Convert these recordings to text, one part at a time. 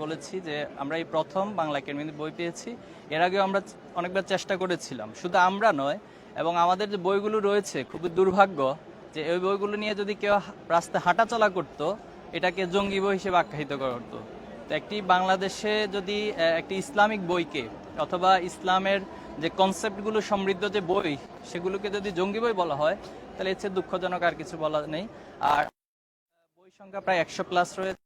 বলেছি যে আমরা এই প্রথম বাংলা একাডেমিতে বই পেয়েছি। এর আগেও আমরা অনেকবার চেষ্টা করেছিলাম, শুধু আমরা নয়, এবং আমাদের যে বইগুলো রয়েছে খুবই দুর্ভাগ্য যে ওই বইগুলো নিয়ে যদি কেউ রাস্তায় হাঁটাচলা করত, এটাকে জঙ্গি বই হিসেবে আখ্যায়িত করা হতো। তো একটি বাংলাদেশে যদি একটি ইসলামিক বইকে অথবা ইসলামের যে কনসেপ্টগুলো সমৃদ্ধ যে বই, সেগুলোকে যদি জঙ্গি বই বলা হয়, তাহলে এর চেয়ে দুঃখজনক আর কিছু বলা নেই। আর বই সংখ্যা প্রায় 100+ রয়েছে।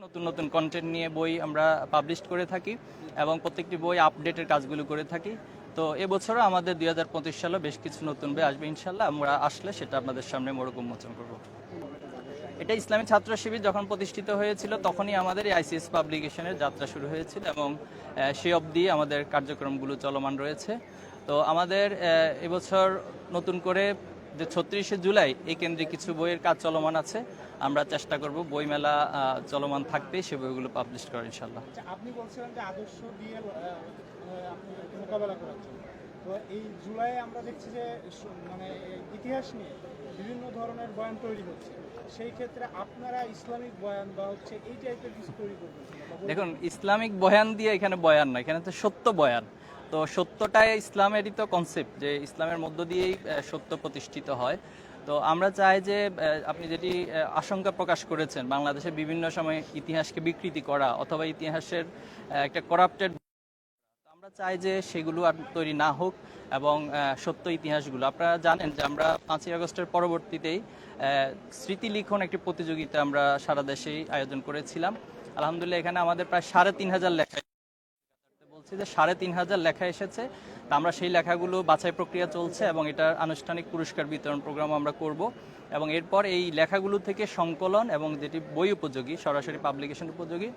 নতুন নতুন কন্টেন্ট নিয়ে বই আমরা পাবলিশ করে থাকি এবং প্রত্যেকটি বই আপডেটের কাজগুলো করে থাকি। তো এবছরও আমাদের 2025 সালে বেশ কিছু নতুন বই আসবে ইনশাল্লাহ। আমরা আসলে সেটা আপনাদের সামনে মোড়ক উন্মোচন করব। এটা ইসলামী ছাত্র শিবির যখন প্রতিষ্ঠিত হয়েছিল তখনই আমাদের এই আইসিএস পাবলিকেশনের যাত্রা শুরু হয়েছিল এবং সে অবধি আমাদের কার্যক্রমগুলো চলমান রয়েছে। তো আমাদের এবছর নতুন করে যে 36শে জুলাই এই কেন্দ্রে কিছু বইয়ের কাজ চলমান আছে। আমরা চেষ্টা করব বইমেলা চলমান থাকতে সে বইগুলো পাবলিশ করার ইনশাল্লাহ। আপনি বলছিলেন যে আদর্শ দিয়ে আপনি মোকাবেলা করাচ্ছেন, তো এই জুলাই আমরা দেখছি যে মানে ইতিহাস নিয়ে বিভিন্ন ধরনের বয়ান তৈরি হচ্ছে। সেই ক্ষেত্রে আপনারা ইসলামিক বয়ান বা হচ্ছে এই টাইপের কিছু তৈরি করবেন? দেখুন, ইসলামিক বয়ান দিয়ে এখানে বয়ান না, এখানে তো সত্য বয়ান। তো সত্যটাই ইসলামেরই তো কনসেপ্ট, যে ইসলামের মধ্য দিয়েই সত্য প্রতিষ্ঠিত হয়। তো আমরা চাই যে আপনি যেটি আশঙ্কা প্রকাশ করেছেন, বাংলাদেশের বিভিন্ন সময় ইতিহাসকে বিকৃতি করা অথবা ইতিহাসের একটা করাপ্টেড, আমরা চাই যে সেগুলো আর তৈরি না হোক এবং সত্য ইতিহাসগুলো। আপনারা জানেন যে আমরা 5ই আগস্টের পরবর্তীতেই স্মৃতি লিখন একটি প্রতিযোগিতা আমরা সারা দেশেই আয়োজন করেছিলাম। আলহামদুলিল্লাহ এখানে আমাদের প্রায় 3,500 লেখা, বলছি যে 3,500 লেখা এসেছে। তা আমরা সেই লেখাগুলো বাছাই প্রক্রিয়া চলছে এবং এটার আনুষ্ঠানিক পুরস্কার বিতরণ প্রোগ্রাম আমরা করব এবং এরপর এই লেখাগুলো থেকে সংকলন এবং যেটি বই উপযোগী, সরাসরি পাবলিকেশন উপযোগী,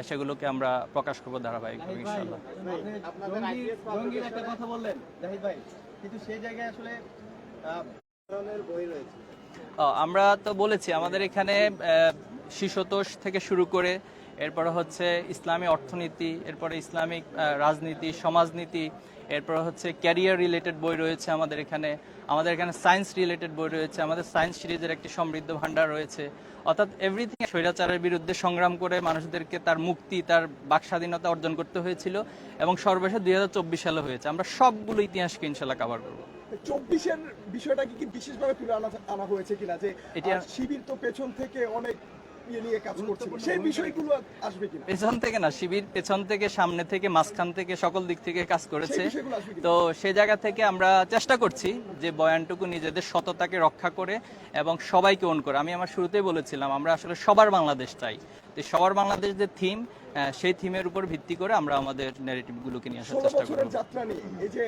সেগুলোকে আমরা প্রকাশ করব ধারাবাহিকভাবে ইনশাআল্লাহ। জঙ্গির একটা কথা বললেন জাহিদ ভাই, কিন্তু সেই জায়গায় আসলে ধরনের বই রয়েছে। আমরা তো বলেছি আমাদের এখানে শিশুতোষ থেকে শুরু করে এরপরে হচ্ছে ইসলামী অর্থনীতি, এরপরে ইসলামিক রাজনীতি, সমাজনীতি, এরপরে হচ্ছে ক্যারিয়ার রিলেটেড বই রয়েছে আমাদের এখানে সায়েন্স রিলেটেড বই রয়েছে, আমাদের সায়েন্স সিরিজের একটি সমৃদ্ধ ভাণ্ডার রয়েছে। অর্থাৎ এভরিথিং, স্বৈরাচারের বিরুদ্ধে সংগ্রাম করে মানুষদেরকে তার মুক্তি, তার বাক স্বাধীনতা অর্জন করতে হয়েছিল এবং সর্বশেষ 2024 সালে হয়েছে। আমরা সবগুলো ইতিহাসকে ইনশাল্লাহ কভার করবো। 24-এর বিষয়টা কি বিশেষভাবে তুলে আনা হয়েছে কিনা, যে এটা শিবির তো পেছন থেকে অনেক নিয়ে কাজ করছে, সেই বিষয়গুলো আসবে কিনা? পেছন থেকে না, শিবির পেছন থেকে, সামনে থেকে, মাঝখান থেকে, সকল দিক থেকে কাজ করেছে। তো সেই জায়গা থেকে আমরা চেষ্টা করছি যে বয়ানটুকু নিজেদের সততাকে রক্ষা করে এবং সবাইকে অন করে। আমি আমার শুরুতেই বলেছিলাম আমরা আসলে সবার বাংলাদেশ চাই। তো সবার বাংলাদেশ যে থিম, সেই থিমের উপর ভিত্তি করে আমরা আমাদের ন্যারেটিভগুলোকে নিয়ে আসার চেষ্টা করব। যাত্রা নিয়ে এই যে